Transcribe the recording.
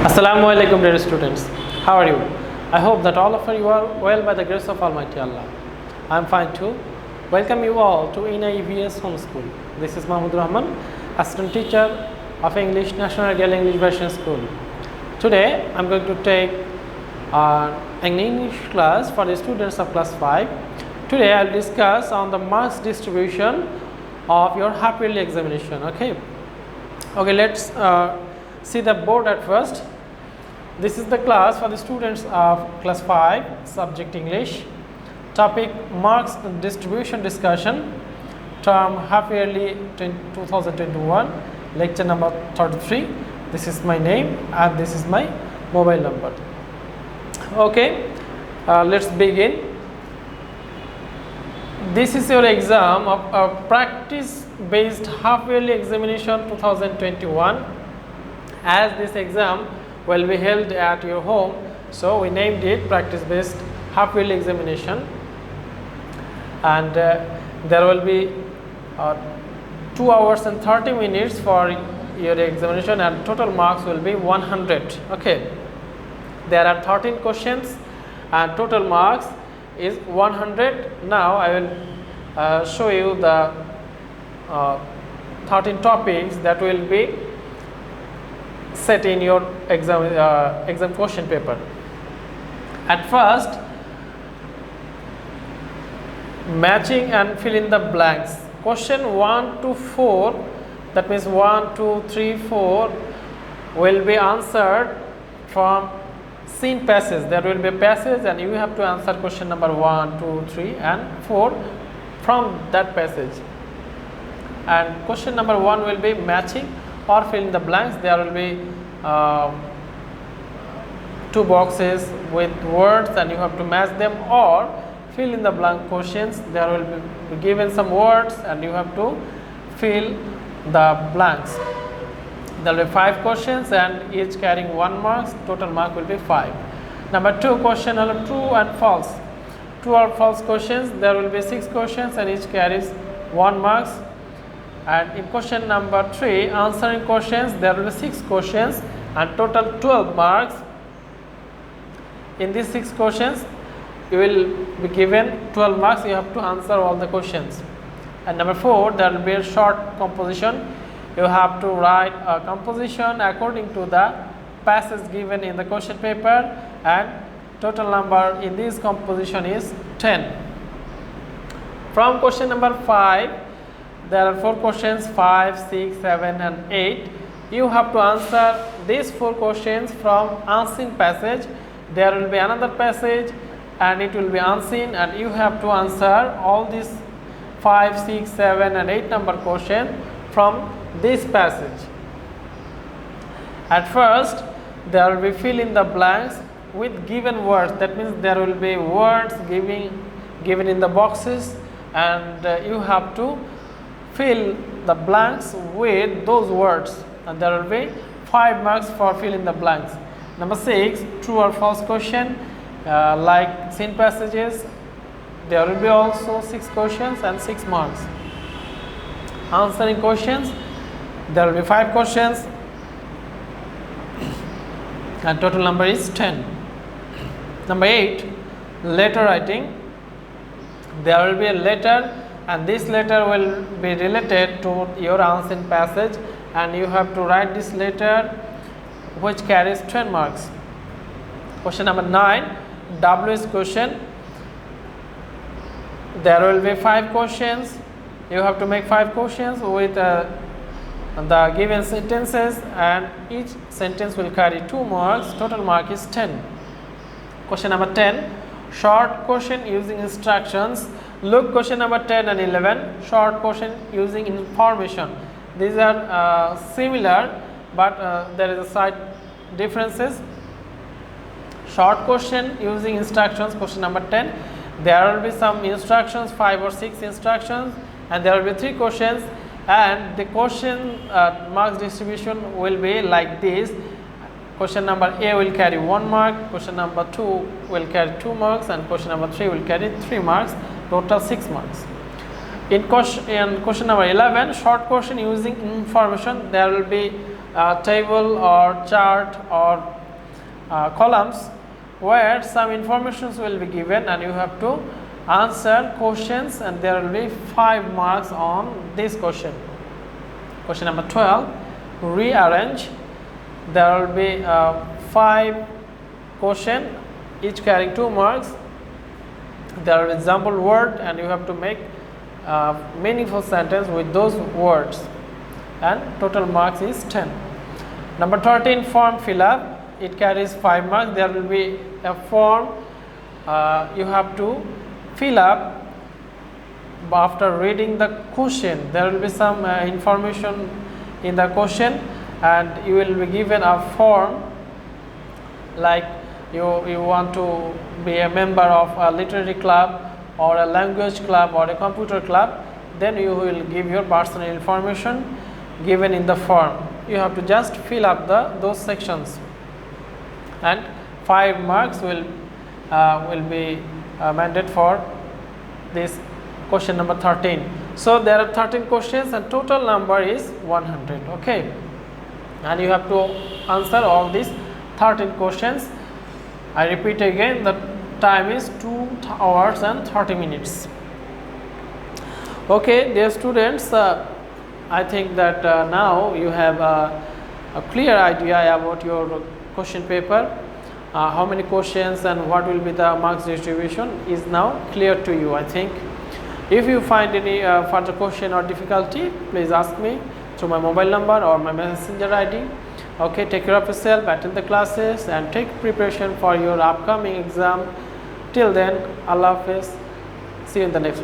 Assalamu alaikum dear students. How are you? I hope that all of you are well by the grace of Almighty Allah. I am fine too. Welcome you all to NIVS Homeschool. This is Mahmudur Rahman, assistant teacher of English National Ideal English Version School. Today I am going to take an English class for the students of class 5. Today I will discuss on the marks distribution of your half yearly examination. Okay, let's see the board at first. This is the class for the students of class 5, subject English, topic marks distribution discussion, term half yearly 2021, lecture number 33. This is my name and this is my mobile number. Okay, let's begin. This is your exam of practice based half yearly examination 2021. As this exam will be held at your home, so we named it practice based half yearly examination, and there will be 2 hours and 30 minutes for your examination, and total marks will be 100. Okay, there are 13 questions and total marks is 100. Now I will show you the 13 topics that will be set in your exam question paper. At first, matching and fill in the blanks. Question 1 to 4, that means 1, 2, 3, 4 will be answered from seen passage. There will be a passage and you have to answer question number 1, 2, 3 and 4 from that passage. And question number 1 will be matching or fill in the blanks. There will be 2 boxes with words and you have to match them, or fill in the blank questions. There will be given some words and you have to fill the blanks. There will be 5 questions and each carrying 1 mark. Total mark will be 5. Number 2, question number true and false. True or false questions. There will be 6 questions and each carries 1 marks. And in question number 3, answering questions, there will be 6 questions and total 12 marks. In these 6 questions, you will be given 12 marks. You have to answer all the questions. And number 4, there will be a short composition. You have to write a composition according to the passage given in the question paper, and total number in this composition is 10. From question number 5, there are 4 questions, 5, 6, 7 and 8. You have to answer these 4 questions from unseen passage. There will be another passage and it will be unseen, and you have to answer all these 5, 6, 7 and 8 number question from this passage. At first, there will be fill in the blanks with given words. That means there will be words given in the boxes, and you have to fill the blanks with those words, and there will be 5 marks for fill in the blanks. Number 6, true or false question, like seen passages, there will be also 6 questions and 6 marks. Answering questions, there will be 5 questions and total number is 10. Number 8, letter writing. There will be a letter and this letter will be related to your unseen passage, and you have to write this letter which carries 10 marks. Question number 9, WS question. There will be 5 questions. You have to make 5 questions with the given sentences, and each sentence will carry 2 marks. Total mark is 10. Question number 10, short question using instructions. Look, question number 10 and 11, short question using information. These are similar, but there is a slight differences. Short question using instructions, question number 10. There will be some instructions, 5 or 6 instructions, and there will be 3 questions, and the question marks distribution will be like this. Question number A will carry 1 mark, question number 2 will carry 2 marks, and question number 3 will carry 3 marks, total 6 marks. In question number 11, short question using information, there will be table or chart or columns where some informations will be given, and you have to answer questions, and there will be 5 marks on this question. Question number 12, rearrange. There will be 5 question, each carrying 2 marks. There are example word, and you have to make meaningful sentence with those words, and total marks is 10. Number 13, form fill up. It carries 5 marks. There will be a form you have to fill up after reading the question. There will be some information in the question, and you will be given a form, like you want to be a member of a literary club or a language club or a computer club. Then you will give your personal information given in the form. You have to just fill up those sections, and 5 marks will be mandated for this question number 13. So there are 13 questions and total number is 100. Okay, and you have to answer all these 13 questions. I repeat again, the time is 2 hours and 30 minutes. Okay, dear students, I think that now you have a clear idea about your question paper. How many questions and what will be the marks distribution is now clear to you, I think. If you find any further question or difficulty, please ask me through my mobile number or my messenger ID. Okay, take care of yourself, attend the classes, and take preparation for your upcoming exam. Till then, Allah Hafiz. See you in the next.